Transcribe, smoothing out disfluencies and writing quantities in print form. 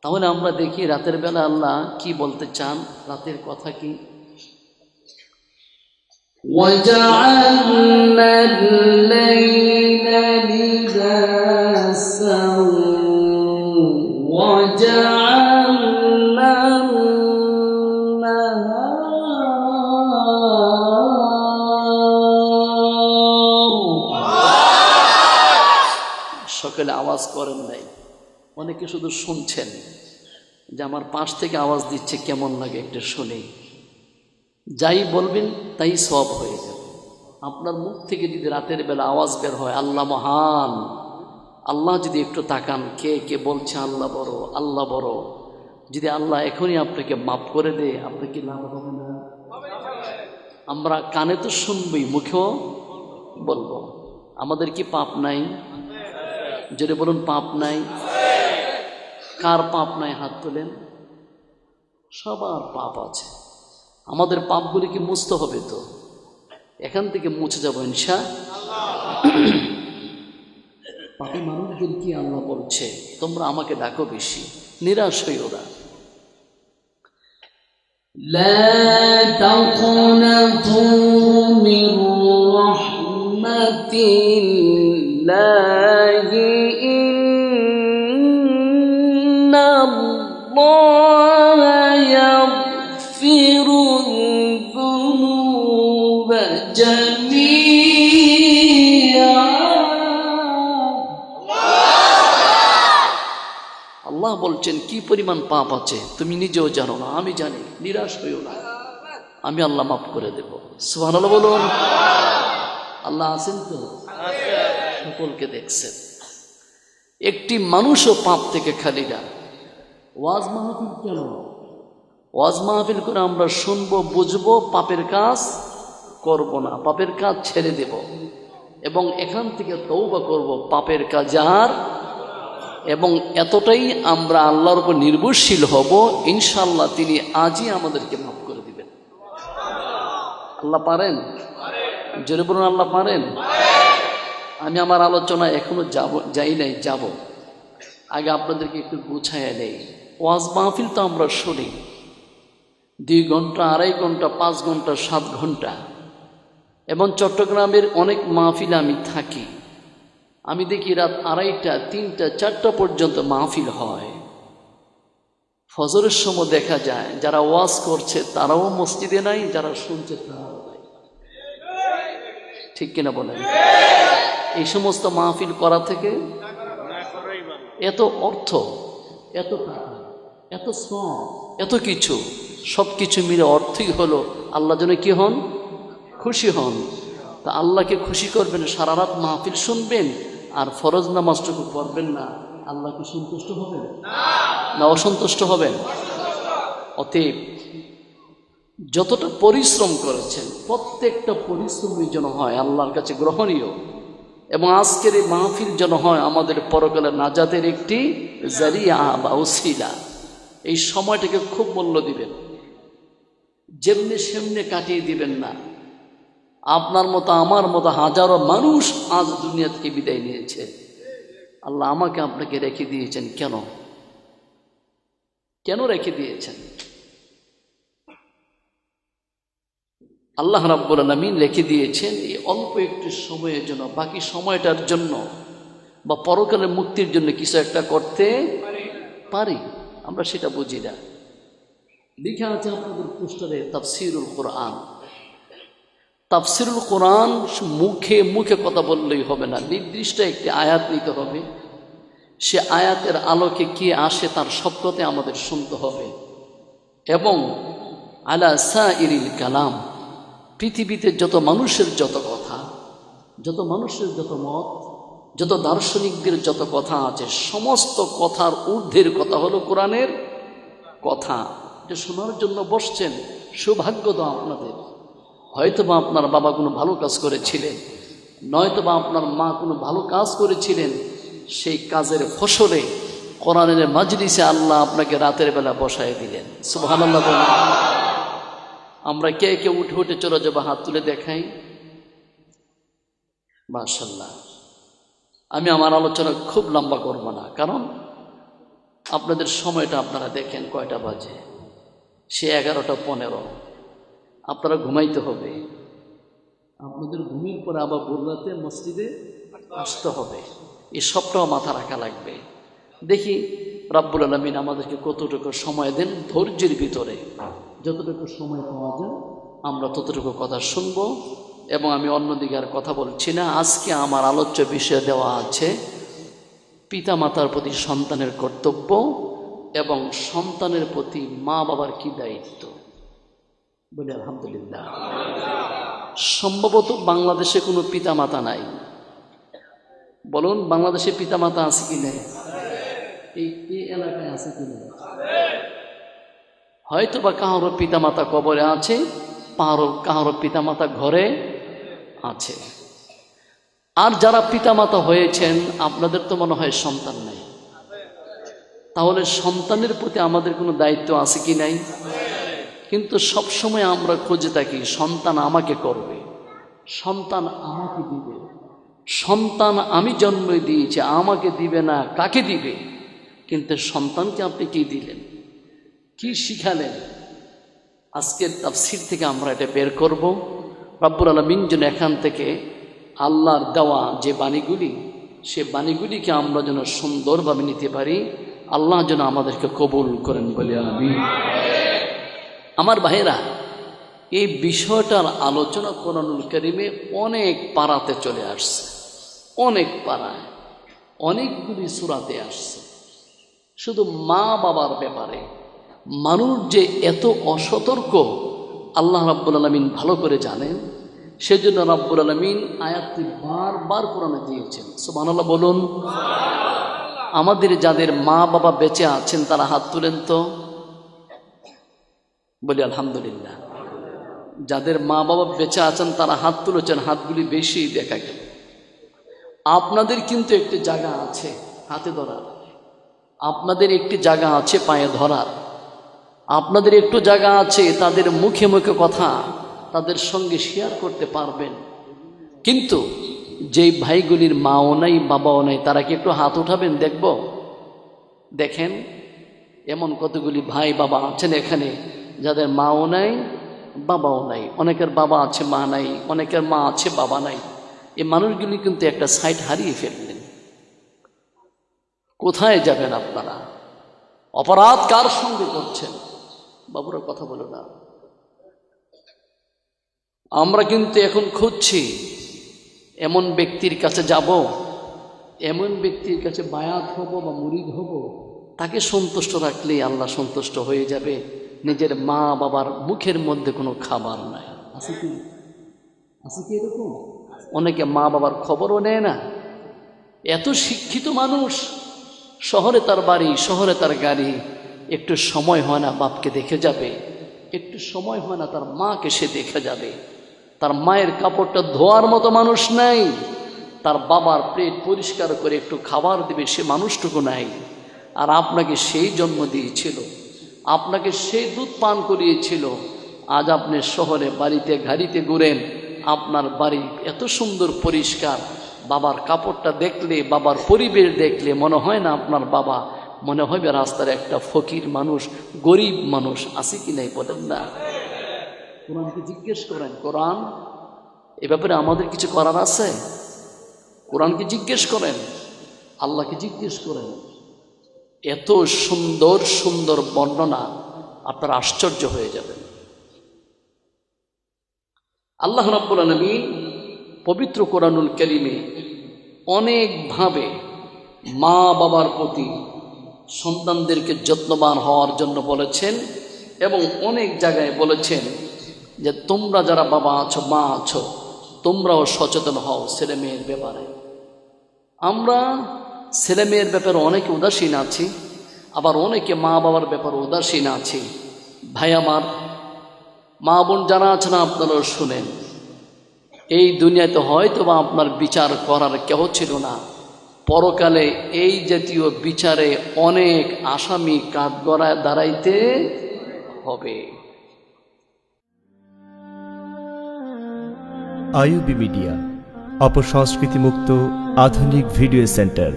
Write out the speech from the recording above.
তাহলে আমরা দেখি রাতের বেলা আল্লাহ কি বলতে চান, রাতের কথা কি? وَجَعَلْنَا اللَّيْلَ لِبَاسًا وَجَعَلْنَا সকালে আওয়াজ করেন নাই, অনেকে শুধু শুনছেন যে আমার পাশ থেকে আওয়াজ দিচ্ছে কেমন লাগে একটু শুনে। যাই বলবেন তাই সব হয়ে যাবে। আপনার মুখ থেকে যদি রাতের বেলা আওয়াজ বের হয় আল্লাহ মহান, আল্লাহ যদি একটু তাকান কে কে বলছে আল্লাহ বড়, আল্লাহ বড়, যদি আল্লাহ এখনই আপনাকে মাফ করে দেয়, আপনি কি লাভ হবে না? আমরা কানে তো শুনবই, মুখেও বলবো। আমাদের কি পাপ নাই? যদি বলুন পাপ নাই। কার পাপ নাই হাত তোলেন। সবার পাপ আছে। আমাদের পাপগুলি কি মুছতে হবে, তো এখান থেকে মুছে যাবো ইনশাআল্লাহ। পাপী মানুষদের কি আল্লাহ বলছে, তোমরা আমাকে ডাকো বেশি, নিরাশ হইও না। لا تقنطوا من رحمة الله إن الله يغفر الذنوب جميعا। আল্লাহ বলছেন কি পরিমাণ পাপ আছে তুমি নিজেও জানো না, আমি জানি। নিরাশ হইও না, আমি আল্লাহ মাফ করে দেব। সুবহানাল্লাহ বলুন। আল্লাহ আছেন তো, সকলকে দেখছেন। একটি মানুষও পাপ থেকে খালি না। ওয়াজ মাহফিল কেন? ওয়াজ মাহফিল করে আমরা শুনবো, বুঝবো, পাপের কাজ করব না, পাপের কাজ ছেড়ে দেব এবং এখান থেকে তওবা করব পাপের কাজ আর। এবং এতটাই আমরা আল্লাহর উপর নির্ভরশীল হব, ইনশাআল্লাহ তিনি আজই আমাদেরকে মাফ করে দিবেন। আল্লাহ পারেন? জোরে বলুন আল্লাহ পারেন। আমি আমার আলোচনা এখনো যাই নাই, যাব। আগে আপনাদেরকে একটু গুছাইয়া নেই। ওয়াজ মাহফিল তো আমরা শুনি 2 ঘন্টা, 2.5 ঘন্টা, 5 ঘন্টা, 7 ঘন্টা। এবং চট্টগ্রামের অনেক মাহফিলে আমি থাকি, আমি দেখি রাত 2:30, 3টা, 4টা পর্যন্ত মাহফিল হয়। ফজরের সময় দেখা যায় যারা ওয়াজ করছে তারাও মসজিদে নাই, যারা শুনছে তারাও নাই। ঠিক কিনা বলেন? এই সমস্ত মাহফিল করা থেকে এত অর্থ, এত টাকা, এত শ্রম, এত কিছু, সব কিছু মিলে অর্থই হলো আল্লাহ যেন কি হন? খুশি হন। তা আল্লাহকে খুশি করবেন, সারা রাত মাহফিল শুনবেন আর ফরজ নামাজটুকু পড়বেন না, আল্লাহ কি সন্তুষ্ট হবেন না অসন্তুষ্ট হবেন? অতএব যতটা পরিশ্রম করেছেন প্রত্যেকটা পরিশ্রমই যেন হয় আল্লাহর কাছে গ্রহণীয়, এবং আজকের এই মাহফিল যেন হয় আমাদের পরকালের নাজাতের একটি জারিয়া বা ওসিলা। এই সময়টাকে খুব মূল্য দিবেন, যেমনি সেমনি কাটিয়ে দিবেন না। আপনার মতো আমার মতো হাজারো মানুষ আজ দুনিয়া থেকে বিদায় নিয়েছে। আল্লাহ আমাকে আপনাকে রেখে দিয়েছেন কেন? কেন রেখে দিয়েছেন? আল্লাহ রাব্বুল আলামিন রেখে দিয়েছেন এই অল্প একটু সময়ের জন্য, বাকি সময়টার জন্য বা পরকালের মুক্তির জন্য কিছু একটা করতে পারি, আমরা সেটা বুঝি না। লেখা আছে আপনাদের পোস্টারে তাফসিরুল কোরআন। তাফসিরুল কোরআন মুখে মুখে কথা বললেই হবে না, নির্দিষ্ট একটি আয়াত নিতে হবে, সে আয়াতের আলোকে কি আসে তার শব্দতে আমাদের শুনতে হবে। এবং আলা সাইরিল কালাম, পৃথিবীতে যত মানুষের যত কথা, যত মানুষের যত মত, যত দার্শনিকদের যত কথা আছে, সমস্ত কথার ঊর্ধ্বের কথা হলো কোরআনের কথা। যে শোনার জন্য বসছেন, সৌভাগ্য তো আপনাদের। হয়তোবা আপনার বাবা কোনো ভালো কাজ করেছিলেন, নয়তোবা আপনার মা কোনো ভালো কাজ করেছিলেন, সেই কাজের ফসলে কোরআনের মাজলিসে আল্লাহ আপনাকে রাতের বেলা বসায় দিলেন। সুবহানাল্লাহ বলেন। আমরা কে কে উঠে উঠে চলে যাবো, হাত তুলে দেখাই। মাশাআল্লাহ। আমি আমার আলোচনা খুব লম্বা করব না, কারণ আপনাদের সময়টা আপনারা দেখেন কয়টা বাজে, সে 11:15। আপনারা ঘুমাইতে হবে, আপনাদের ঘুমের পরে আবার ভোর রাতে মসজিদে আসতে হবে, এই সবটাও মাথা রাখা লাগবে। দেখি রাব্বুল আলামিন আমাদেরকে কতটুকু সময় দেন, ধৈর্যের ভিতরে যতটুকু সময় পাওয়া যায় আমরা ততটুকু কথা শুনবো। এবং আমি অন্যদিকে আর কথা বলছি না। আজকে আমার আলোচ্য বিষয় দেওয়া আছে পিতামাতার প্রতি সন্তানের কর্তব্য এবং সন্তানের প্রতি মা বাবার কি দায়িত্ব। বলি আলহামদুলিল্লাহ। সম্ভবত বাংলাদেশে কোনো পিতামাতা নাই, বলুন বাংলাদেশে পিতামাতা আছে কি নেই? এই এলাকায় আছে কি নেই? হয়তো বা কাহারও পিতামাতা কবরে আছে, কাহারও পিতামাতা ঘরে আছে। আর যারা পিতামাতা হয়েছেন আপনাদের তো মনে হয় সন্তান নাই, তাহলে সন্তানের প্রতি আমাদের কোনো দায়িত্ব আছে কি নাই? কিন্তু সবসময় আমরা খুঁজে থাকি সন্তান আমাকে করবে, সন্তান আমাকে দিবে, সন্তান আমি জন্ম দিয়েছি আমাকে দিবে না কাকে দিবে। কিন্তু সন্তানকে আপনি কি দিলেন, কি শিখালেন? আজকের তাফসীর থেকে আমরা এটা বের করব। রব্বুল আলামিন যেন এখান থেকে আল্লাহর দেওয়া যে বাণীগুলি, সে বাণীগুলিকে আমরা যেন সুন্দরভাবে নিতে পারি। আল্লাহ যেন আমাদেরকে কবুল করেন বলে আমিন। আমার ভাইরা, এই বিষয়টার আলোচনা কোরআনুল কারীমে অনেক পারাতে চলে আসছে, অনেক পারায় অনেকগুলি সূরাতে আসছে। শুধু মা বাবার ব্যাপারে মানুষ যে এত অসতর্ক আল্লাহ রাব্বুল আলামিন ভালো করে জানেন। সেজন্য রাব্বুল আলামিন আয়াতটি বারবার কোরআনে দিয়েছেন। সুবহানাল্লাহ বলুন। আমাদের যাদের মা বাবা বেঁচে আছেন তারা হাত তুলেন তো, বলি আলহামদুলিল্লাহ। যাদের মা বাবা বেঁচে আছেন তারা হাত তুলেছেন, হাতগুলি বেশি দেখা গেল। আপনাদের কিন্তু একটি জায়গা আছে হাতে ধরার, আপনাদের একটি জায়গা আছে পায়ে ধরার, আপনাদের একটু জায়গা আছে তাদের মুখে মুখে কথা তাদের সঙ্গে শেয়ার করতে পারবেন। কিন্তু যেই ভাইগুলির মাও নাই বাবাও নাই তারা কি একটু হাত উঠাবেন দেখব? দেখেন এমন কতগুলি ভাই বাবা আছেন এখানে যাদের মাও নাই বাবাও নাই। অনেকের বাবা আছে মা নাই, অনেকের মা আছে বাবা নাই। এই মানুষগুলি কিন্তু একটা সাইড হারিয়ে ফেললেন। কোথায় যাবেন আপনারা? অপরাধ কার সঙ্গে করছেন? বাবুরা কথা বলো না। আমরা কিন্তু এখন খুঁজছি এমন ব্যক্তির কাছে যাব, এমন ব্যক্তির কাছে বায়াত হব বা মুরিদ হব, তাকে সন্তুষ্ট রাখলেই আল্লাহ সন্তুষ্ট হয়ে যাবে। নিজের মা বাবার মুখের মধ্যে কোনো খাবার নাই। আছে কি? আছে কি এরকম? অনেকে মা বাবার খবরও নেয় না। এত শিক্ষিত মানুষ, শহরে তার বাড়ি, শহরে তার গাড়ি, একটু সময় হয় না বাপকে দেখে যাবে, একটু সময় হয় না তার মাকে সে দেখে যাবে। তার মায়ের কাপড়টা ধোয়ার মতো মানুষ নাই, তার বাবার পেট পরিষ্কার করে একটু খাবার দিবে সে মানুষটুকু নাই। আর আপনাকে সেই জন্ম দিয়েছিল, আপনাকে সেই দুধ পান করিয়েছিল। আজ আপনি শহরে বাড়িতে গাড়িতে ঘুরেন, আপনার বাড়ি এত সুন্দর পরিষ্কার, বাবার কাপড়টা দেখলে, বাবার পরিবেশ দেখলে মনে হয় না আপনার বাবা, মনে হবে রাস্তার একটা ফকির মানুষ, গরিব মানুষ। আছে কি নাই বলেন না? কোরআনকে জিজ্ঞেস করেন, কোরআন এ ব্যাপারে আমাদের কিছু করার আছে? কোরআনকে জিজ্ঞেস করেন, আল্লাহকে জিজ্ঞেস করেন। এত সুন্দর সুন্দর বর্ণনা, আপনারা আশ্চর্য হয়ে যাবেন। আল্লাহ রাব্বুল আলামিন পবিত্র কোরআনুল কারীমে অনেকভাবে মা বাবার প্রতি সন্তানদেরকে যত্নবান হওয়ার জন্য বলেছেন এবং অনেক জায়গায় বলেছেন যে তোমরা যারা বাবা আছো মা আছো তোমরাও সচেতন হও ছেলে মেয়ের ব্যাপারে। আমরা ছেলে মেয়ের ব্যাপারে অনেকে উদাসীন আছি, আবার অনেকে মা বাবার ব্যাপারে উদাসীন আছি। ভাই আমার, মা বোন যারা আছেন আপনারাও শুনেন, এই দুনিয়াতে হয়তো বা আপনার বিচার করার কেউ ছিল না, পরকালে এই জাতীয় বিচারে অনেক আসামি কাঠগড়ায় দাঁড়াইতে হবে। আইইউবি মিডিয়া, অপসংস্কৃতি মুক্ত আধুনিক ভিডিও সেন্টার।